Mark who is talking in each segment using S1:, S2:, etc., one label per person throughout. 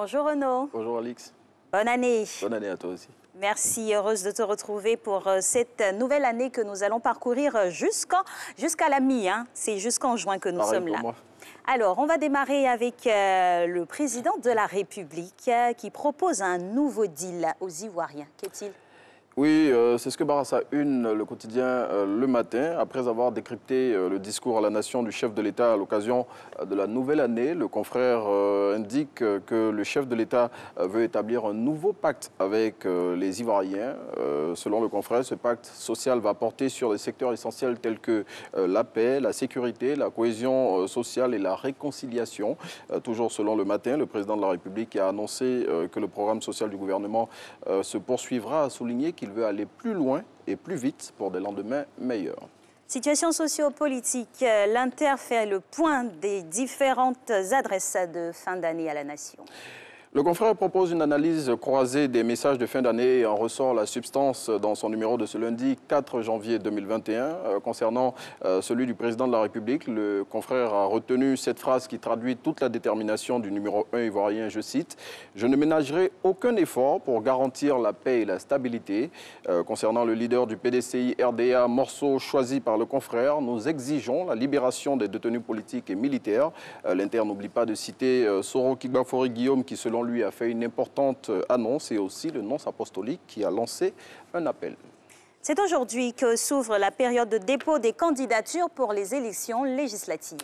S1: Bonjour Renaud.
S2: Bonjour Alix.
S1: Bonne année.
S2: Bonne année à toi aussi.
S1: Merci, heureuse de te retrouver pour cette nouvelle année que nous allons parcourir jusqu'à la mi. C'est jusqu'en juin que nous sommes là.
S2: Moi.
S1: Alors, on va démarrer avec le président de la République qui propose un nouveau deal aux Ivoiriens. Qu'est-il ?
S2: Oui, c'est ce que Barassa Une, le quotidien, le matin. Après avoir décrypté le discours à la nation du chef de l'État à l'occasion de la nouvelle année, le confrère indique que le chef de l'État veut établir un nouveau pacte avec les Ivoiriens. Selon le confrère, ce pacte social va porter sur des secteurs essentiels tels que la paix, la sécurité, la cohésion sociale et la réconciliation. Toujours selon le matin, le président de la République a annoncé que le programme social du gouvernement se poursuivra, à souligner qu'il veut aller plus loin et plus vite pour des lendemains meilleurs.
S1: Situation socio-politique, l'Inter fait le point des différentes adresses de fin d'année à la nation.
S2: Le confrère propose une analyse croisée des messages de fin d'année et en ressort la substance dans son numéro de ce lundi 4 janvier 2021. Concernant celui du président de la République, le confrère a retenu cette phrase qui traduit toute la détermination du numéro 1 ivoirien, je cite « Je ne ménagerai aucun effort pour garantir la paix et la stabilité ». Concernant le leader du PDCI RDA, morceau choisi par le confrère, nous exigeons la libération des détenus politiques et militaires. L'Inter n'oublie pas de citer Soro Kigbafori Guillaume qui, selon lui, a fait une importante annonce et aussi le nonce apostolique qui a lancé un appel.
S1: C'est aujourd'hui que s'ouvre la période de dépôt des candidatures pour les élections législatives.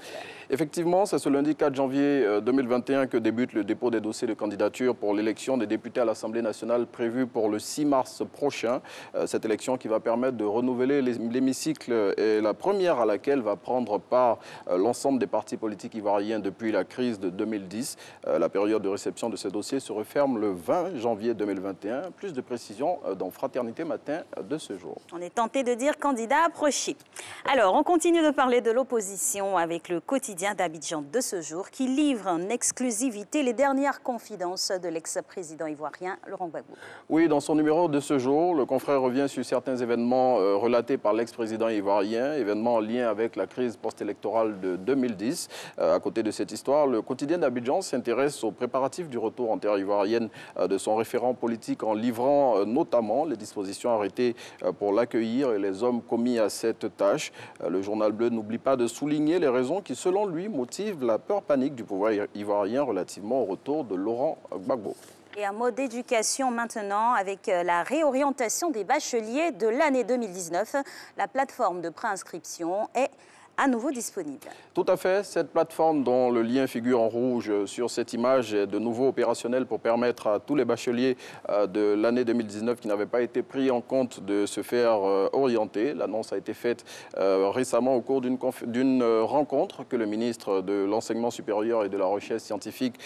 S2: Effectivement, c'est ce lundi 4 janvier 2021 que débute le dépôt des dossiers de candidature pour l'élection des députés à l'Assemblée nationale prévue pour le 6 mars prochain. Cette élection qui va permettre de renouveler l'hémicycle est la première à laquelle va prendre part l'ensemble des partis politiques ivoiriens depuis la crise de 2010. La période de réception de ces dossiers se referme le 20 janvier 2021. Plus de précisions dans Fraternité Matin de ce jour.
S1: On est tenté de dire candidat approché. Alors, on continue de parler de l'opposition avec le quotidien d'Abidjan de ce jour qui livre en exclusivité les dernières confidences de l'ex-président ivoirien Laurent Gbagbo.
S2: Oui, dans son numéro de ce jour, le confrère revient sur certains événements relatés par l'ex-président ivoirien, événements en lien avec la crise post-électorale de 2010. À côté de cette histoire, le quotidien d'Abidjan s'intéresse aux préparatifs du retour en terre ivoirienne de son référent politique en livrant notamment les dispositions arrêtées pour l'accueillir et les hommes commis à cette tâche. Le journal bleu n'oublie pas de souligner les raisons qui, selon lui, motivent la peur panique du pouvoir ivoirien relativement au retour de Laurent Gbagbo.
S1: Et un mot d'éducation maintenant avec la réorientation des bacheliers de l'année 2019. La plateforme de préinscription est à nouveau disponible.
S2: Tout à fait. Cette plateforme dont le lien figure en rouge sur cette image est de nouveau opérationnelle pour permettre à tous les bacheliers de l'année 2019 qui n'avaient pas été pris en compte de se faire orienter. L'annonce a été faite récemment au cours d'une rencontre que le ministre de l'Enseignement supérieur et de la Recherche scientifique,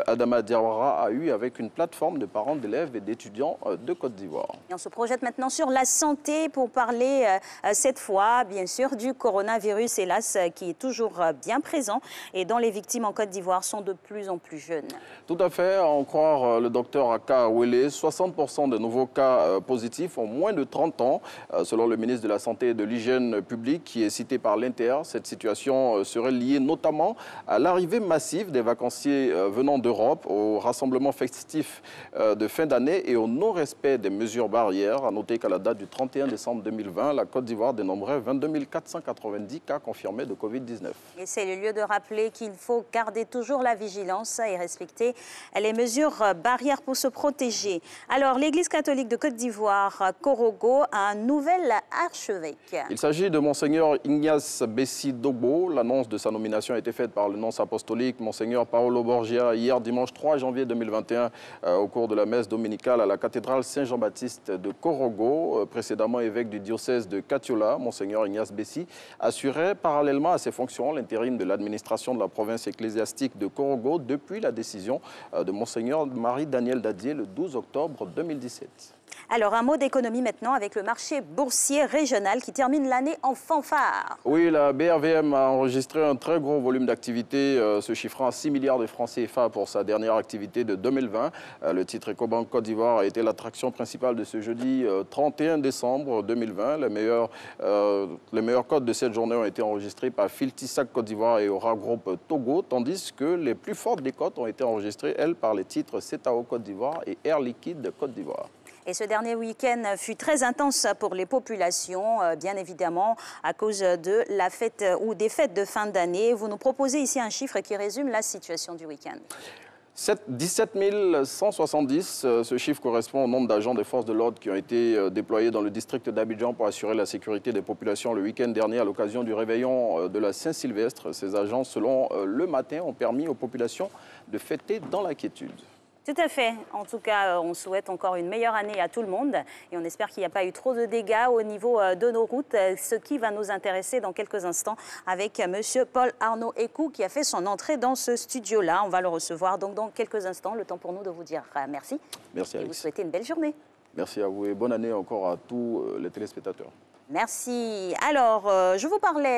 S2: Adama Diawara, a eue avec une plateforme de parents d'élèves et d'étudiants de Côte d'Ivoire.
S1: Et on se projette maintenant sur la santé pour parler cette fois, bien sûr, du coronavirus, hélas, qui est toujours bien présent et dont les victimes en Côte d'Ivoire sont de plus en plus jeunes.
S2: Tout à fait. À en croire le docteur Aka Wele, 60% de nouveaux cas positifs ont moins de 30 ans. Selon le ministre de la Santé et de l'Hygiène publique, qui est cité par l'Inter, cette situation serait liée notamment à l'arrivée massive des vacanciers venant d'Europe, au rassemblement festif de fin d'année et au non-respect des mesures barrières. À noter qu'à la date du 31 décembre 2020, la Côte d'Ivoire dénombrait 22 490 cas confirmés de Covid-19.
S1: Et c'est le lieu de rappeler qu'il faut garder toujours la vigilance et respecter les mesures barrières pour se protéger. Alors, l'Église catholique de Côte d'Ivoire, Korogo, a un nouvel archevêque.
S2: Il s'agit de Monseigneur Ignace Bessi Dogbo. L'annonce de sa nomination a été faite par le nonce apostolique Monseigneur Paolo Borgia hier dimanche 3 janvier 2021 au cours de la messe dominicale à la cathédrale Saint-Jean-Baptiste de Korogo. Précédemment évêque du diocèse de Katiola, Monseigneur Ignace Bessi assurait parallèlement à ses fonctions l'intérim de l'administration de la province ecclésiastique de Korogo depuis la décision de Monseigneur Marie-Daniel Dadier le 12 octobre 2017.
S1: Alors, un mot d'économie maintenant avec le marché boursier régional qui termine l'année en fanfare.
S2: Oui, la BRVM a enregistré un très gros volume d'activité, se chiffrant à 6 milliards de francs CFA pour sa dernière activité de 2020. Le titre Ecobank Côte d'Ivoire a été l'attraction principale de ce jeudi 31 décembre 2020. Les meilleurs codes de cette journée ont été enregistrés par Filtisac Côte d'Ivoire et Aura Group Togo, tandis que les plus fortes des cotes ont été enregistrées, elles, par les titres Cetao Côte d'Ivoire et Air Liquide Côte d'Ivoire.
S1: Et ce dernier week-end fut très intense pour les populations, bien évidemment, à cause de la fête ou des fêtes de fin d'année. Vous nous proposez ici un chiffre qui résume la situation du week-end.
S2: 17 170, ce chiffre correspond au nombre d'agents des forces de l'ordre qui ont été déployés dans le district d'Abidjan pour assurer la sécurité des populations le week-end dernier à l'occasion du réveillon de la Saint-Sylvestre. Ces agents, selon Le Matin, ont permis aux populations de fêter dans la quiétude.
S1: Tout à fait. En tout cas, on souhaite encore une meilleure année à tout le monde et on espère qu'il n'y a pas eu trop de dégâts au niveau de nos routes, ce qui va nous intéresser dans quelques instants avec monsieur Paul Arnaud Ekou qui a fait son entrée dans ce studio-là. On va le recevoir donc dans quelques instants. Le temps pour nous de vous dire merci.
S2: Merci, Alice.
S1: Et vous souhaiter une belle journée.
S2: Merci à vous et bonne année encore à tous les téléspectateurs.
S1: Merci. Alors, je vous parlais...